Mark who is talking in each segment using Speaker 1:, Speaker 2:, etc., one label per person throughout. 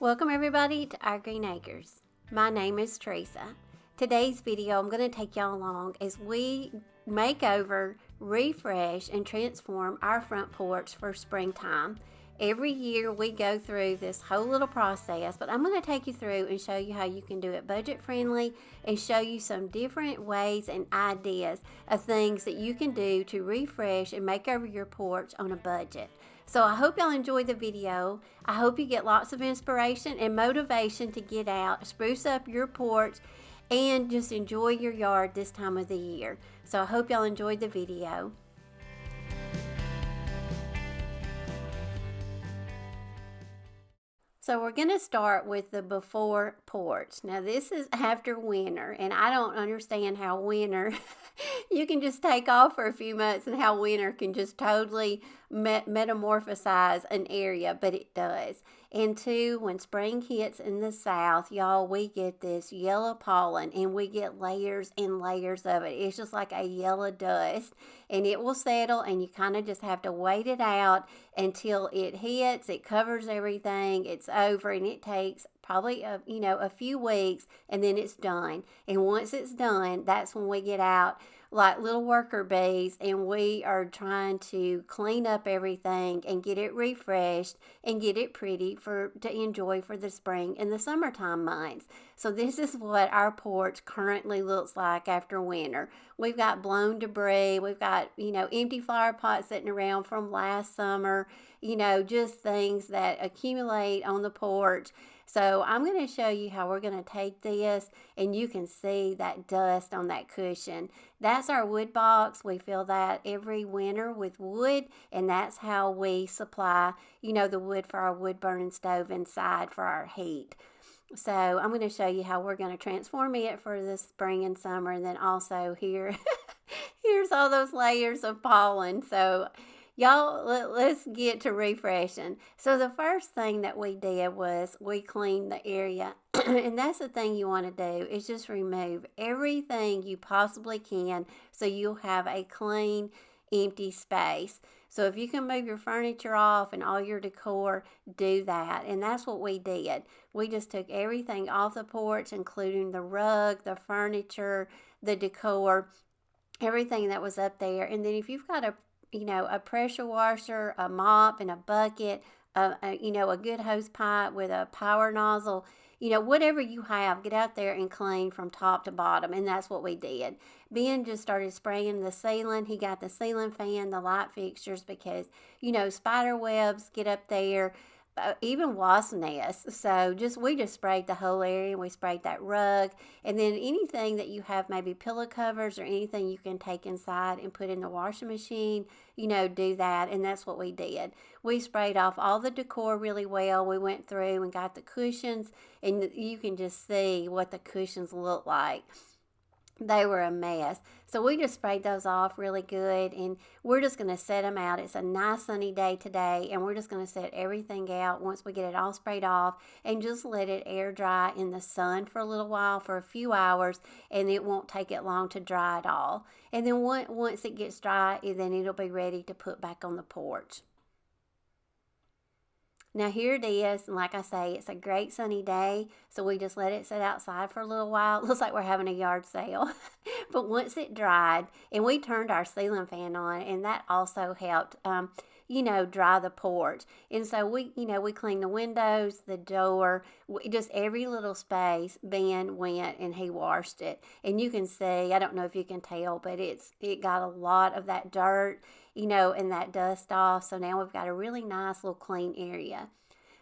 Speaker 1: Welcome everybody to our Greene Acres. My name is Teresa. Today's video I'm going to take y'all along as we make over, refresh, and transform our front porch for springtime. Every year we go through this whole little process, but I'm going to take you through and show you how you can do it budget friendly and show you some different ways and ideas of things that you can do to refresh and make over your porch on a budget. So I hope y'all enjoy the video. I hope you get lots of inspiration and motivation to get out, spruce up your porch, and just enjoy your yard this time of the year. So I hope y'all enjoyed the video. So we're going to start with the before porch. Now this is after winter, and I don't understand how winter, you can just take off for a few months and how winter can just totally metamorphosize an area, but it does. And two, when spring hits in the south, y'all, we get this yellow pollen and we get layers and layers of it. It's just like a yellow dust, and it will settle, and you kind of just have to wait it out until it hits, it covers everything, it's over, and it takes probably a few weeks, and then it's done. And once it's done, that's when we get out like little worker bees, and we are trying to clean up everything and get it refreshed and get it pretty to enjoy for the spring and the summertime months. So this is what our porch currently looks like after winter. We've got blown debris, we've got empty flower pots sitting around from last summer, just things that accumulate on the porch. So I'm going to show you how we're going to take this, and you can see that dust on that cushion. That's our wood box. We fill that every winter with wood, and that's how we supply, the wood for our wood burning stove inside for our heat. So I'm going to show you how we're going to transform it for the spring and summer, and then also here's all those layers of pollen. So y'all, let's get to refreshing. So the first thing that we did was we cleaned the area. And that's the thing you want to do, is just remove everything you possibly can so you'll have a clean, empty space. So if you can move your furniture off and all your decor, do that. And that's what we did. We just took everything off the porch, including the rug, the furniture, the decor, everything that was up there. And then if you've got a pressure washer, a mop, and a bucket, a good hose pipe with a power nozzle, whatever you have, get out there and clean from top to bottom. And that's what we did. Ben just started spraying the ceiling. He got the ceiling fan, the light fixtures, because, spider webs get up there, even wasp nests. So we just sprayed the whole area. We sprayed that rug, and then anything that you have, maybe pillow covers or anything you can take inside and put in the washing machine, do that. And that's what we did. We sprayed off all the decor really well. We went through and got the cushions, and you can just see what the cushions look like. They were a mess. So we just sprayed those off really good, and we're just going to set them out. It's a nice sunny day today, and we're just going to set everything out once we get it all sprayed off and just let it air dry in the sun for a little while, for a few hours, and it won't take it long to dry at all. And then once it gets dry, then it'll be ready to put back on the porch. Now here it is, and like I say, it's a great sunny day, so we just let it sit outside for a little while. It looks like we're having a yard sale. But once it dried, and we turned our ceiling fan on, and that also helped, dry the porch. And so we cleaned the windows, the door, just every little space. Ben went and he washed it. And you can see, I don't know if you can tell, but it got a lot of that dirt, and that dust off. So now we've got a really nice little clean area.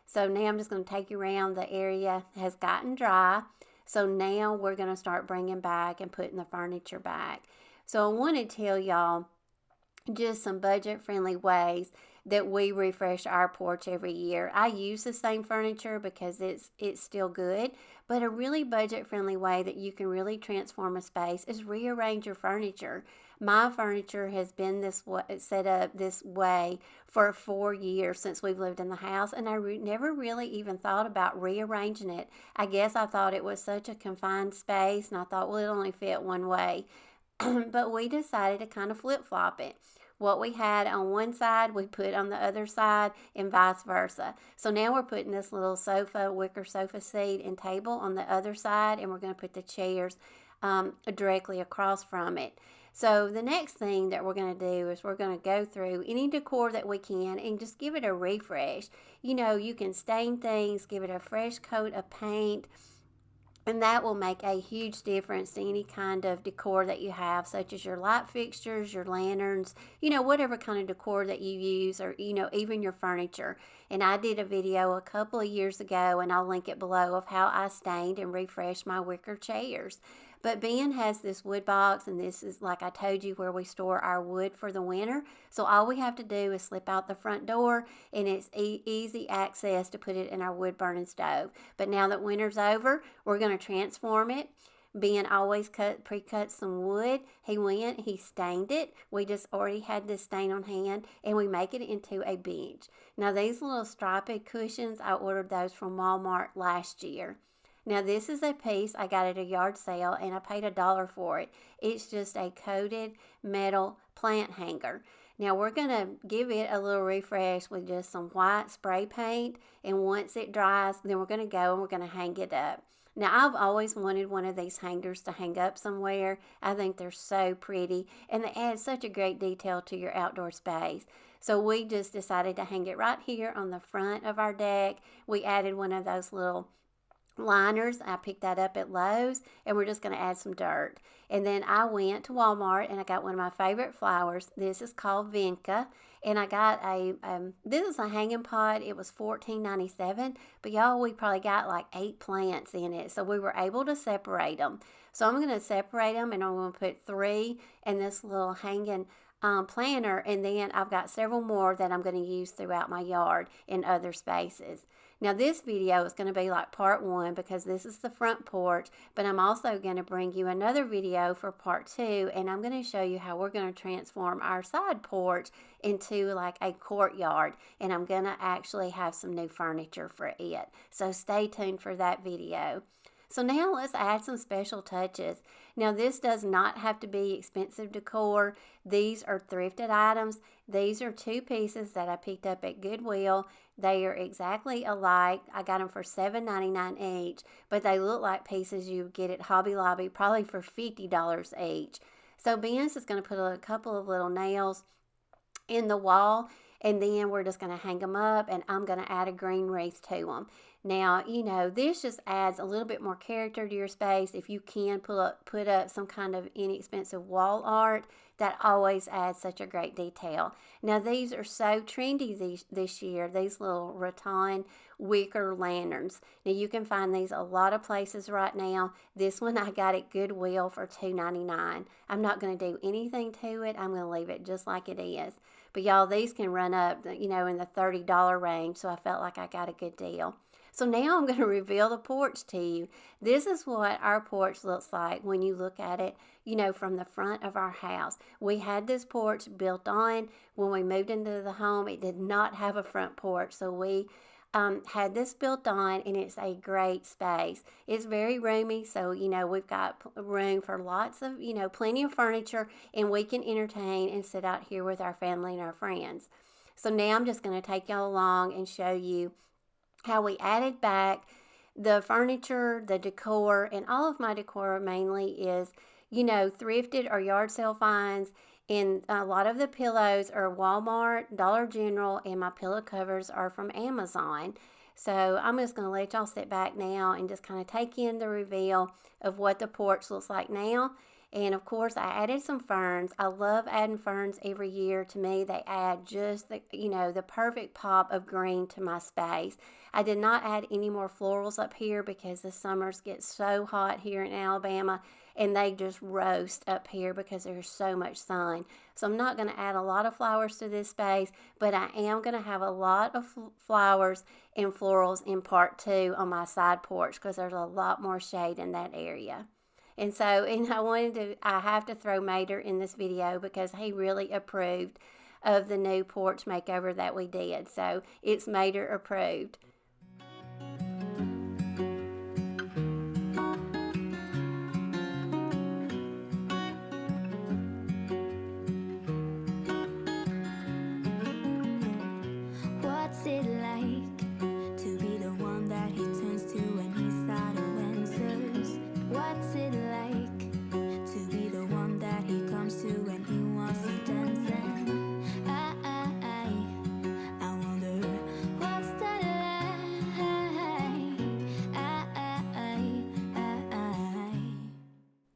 Speaker 1: So now I'm just going to take you around. The area has gotten dry. So now we're going to start bringing back and putting the furniture back. So I want to tell y'all just some budget-friendly ways that we refresh our porch every year. I use the same furniture because it's still good, but a really budget-friendly way that you can really transform a space is rearrange your furniture. My furniture has been set up this way for 4 years since we've lived in the house, and I never really even thought about rearranging it. I guess I thought it was such a confined space, and I thought, well, it only fit one way. But we decided to kind of flip-flop it. what we had on one side, we put on the other side, and vice versa. So now we're putting this little sofa, wicker sofa seat and table on the other side, and we're going to put the chairs directly across from it. So the next thing that we're going to do is we're going to go through any decor that we can and just give it a refresh. You know, you can stain things, give it a fresh coat of paint, and that will make a huge difference to any kind of decor that you have, such as your light fixtures, your lanterns, you know, whatever kind of decor that you use, or, you know, even your furniture. And I did a video a couple of years ago, and I'll link it below, of how I stained and refreshed my wicker chairs. But Ben has this wood box, and this is, like I told you, where we store our wood for the winter. So all we have to do is slip out the front door, and it's easy access to put it in our wood burning stove. But now that winter's over, we're going to transform it. Ben always pre-cut some wood. He stained it. We just already had this stain on hand, and we make it into a bench. Now these little striped cushions, I ordered those from Walmart last year. Now this is a piece I got at a yard sale, and I paid $1 for it. It's just a coated metal plant hanger. Now we're going to give it a little refresh with just some white spray paint, and once it dries, then we're going to go and we're going to hang it up. Now I've always wanted one of these hangers to hang up somewhere. I think they're so pretty, and they add such a great detail to your outdoor space. So we just decided to hang it right here on the front of our deck. We added one of those little liners. I picked that up at Lowe's, and we're just going to add some dirt. And then I went to Walmart, and I got one of my favorite flowers. This is called Vinca, and I got this is a hanging pot. It was $14.97, but y'all, we probably got like 8 plants in it, so we were able to separate them. So I'm going to separate them, and I'm going to put 3 in this little hanging planter, and then I've got several more that I'm going to use throughout my yard in other spaces. Now this video is going to be like part 1, because this is the front porch, but I'm also going to bring you another video for part 2, and I'm going to show you how we're going to transform our side porch into like a courtyard, and I'm going to actually have some new furniture for it. So stay tuned for that video. So now let's add some special touches. Now this does not have to be expensive decor. These are thrifted items. These are 2 pieces that I picked up at Goodwill. They are exactly alike. I got them for $7.99 each, but they look like pieces you get at Hobby Lobby, probably for $50 each. So Ben's is going to put a couple of little nails in the wall, and then we're just going to hang them up, and I'm going to add a green wreath to them. Now, you know, this just adds a little bit more character to your space. If you can put up some kind of inexpensive wall art, that always adds such a great detail. Now, these are so trendy this year, these little rattan wicker lanterns. Now, you can find these a lot of places right now. This one I got at Goodwill for $2.99. I'm not going to do anything to it. I'm going to leave it just like it is. But y'all, these can run up, you know, in the $30 range, so I felt like I got a good deal. So now I'm going to reveal the porch to you. This is what our porch looks like when you look at it, you know, from the front of our house. We had this porch built on. When we moved into the home, it did not have a front porch, so we had this built on, and it's a great space. It's very roomy, so, you know, we've got room for lots of, you know, plenty of furniture, and we can entertain and sit out here with our family and our friends. So now I'm just going to take y'all along and show you how we added back the furniture, the decor, and all of my decor mainly is, you know, thrifted or yard sale finds. And a lot of the pillows are Walmart, Dollar General, and my pillow covers are from Amazon. So I'm just going to let y'all sit back now and just kind of take in the reveal of what the porch looks like now. And of course, I added some ferns. I love adding ferns every year. To me, they add just the, you know, the perfect pop of green to my space. I did not add any more florals up here because the summers get so hot here in Alabama, and they just roast up here because there's so much sun. So I'm not going to add a lot of flowers to this space, but I am going to have a lot of flowers and florals in part 2 on my side porch because there's a lot more shade in that area. And so, I have to throw Mater in this video because he really approved of the new porch makeover that we did. So it's Mater approved.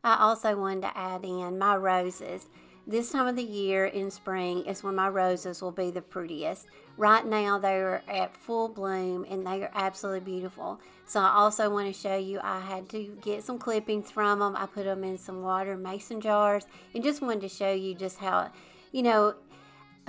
Speaker 1: I also wanted to add in my roses. This time of the year in spring is when my roses will be the prettiest. Right now they're at full bloom and they are absolutely beautiful. So I also want to show you, I had to get some clippings from them. I put them in some water mason jars and just wanted to show you just how, you know,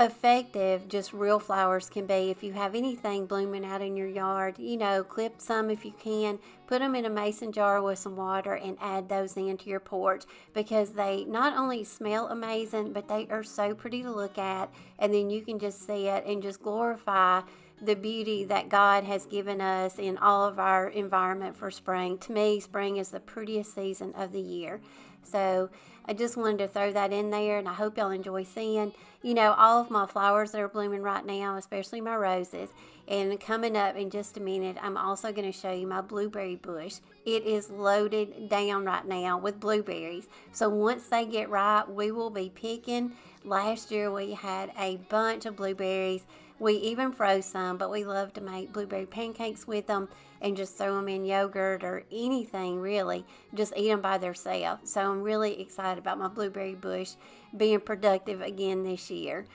Speaker 1: effective just real flowers can be. If you have anything blooming out in your yard, you know, clip some if you can, put them in a mason jar with some water and add those into your porch, because they not only smell amazing, but they are so pretty to look at, and then you can just see it and just glorify the beauty that God has given us in all of our environment for spring. To me, spring is the prettiest season of the year. So I just wanted to throw that in there, and I hope y'all enjoy seeing, you know, all of my flowers that are blooming right now, especially my roses. And coming up in just a minute, I'm also going to show you my blueberry bush. It is loaded down right now with blueberries. So once they get ripe, we will be picking. Last year we had a bunch of blueberries. We even froze some, but we love to make blueberry pancakes with them and just throw them in yogurt or anything really. Just eat them by themselves. So I'm really excited about my blueberry bush being productive again this year.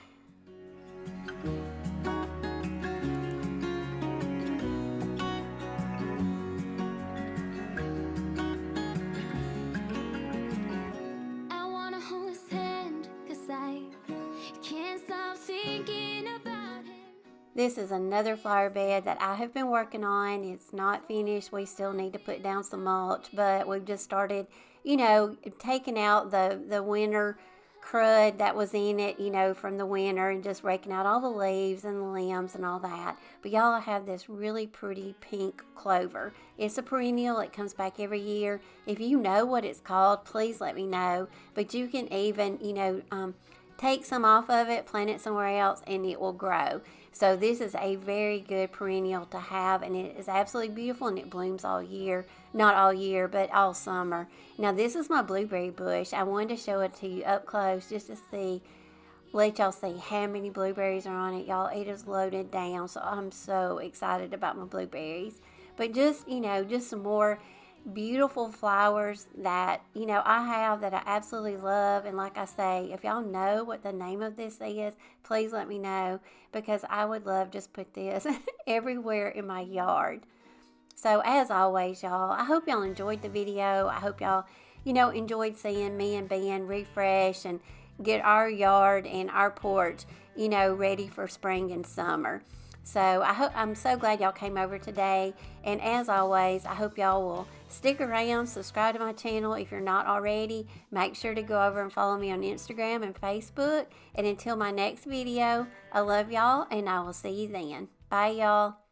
Speaker 2: I wanna hold his hand, 'cause I can't stop thinking about him.
Speaker 1: This is another flower bed that I have been working on. It's not finished. We still need to put down some mulch, but we've just started, you know, taking out the winter crud that was in it, you know, from the winter, and just raking out all the leaves and the limbs and all that. But y'all, have this really pretty pink clover. It's a perennial. It comes back every year. If you know what it's called, please let me know. But you can even, you know, take some off of it, plant it somewhere else, and it will grow. So this is a very good perennial to have, and it is absolutely beautiful, and it blooms all year. Not all year, but all summer. Now this is my blueberry bush. I wanted to show it to you up close just to see, let y'all see how many blueberries are on it. Y'all, it is loaded down, so I'm so excited about my blueberries. But just, you know, just some more beautiful flowers that, you know, I have that I absolutely love. And like I say, if y'all know what the name of this is, please let me know, because I would love just put this everywhere in my yard. So as always, y'all, I hope y'all enjoyed the video. I hope y'all, you know, enjoyed seeing me and Ben refresh and get our yard and our porch, you know, ready for spring and summer. So I'm so glad y'all came over today. And as always, I hope y'all will stick around, subscribe to my channel if you're not already. Make sure to go over and follow me on Instagram and Facebook. And until my next video, I love y'all, and I will see you then. Bye, y'all.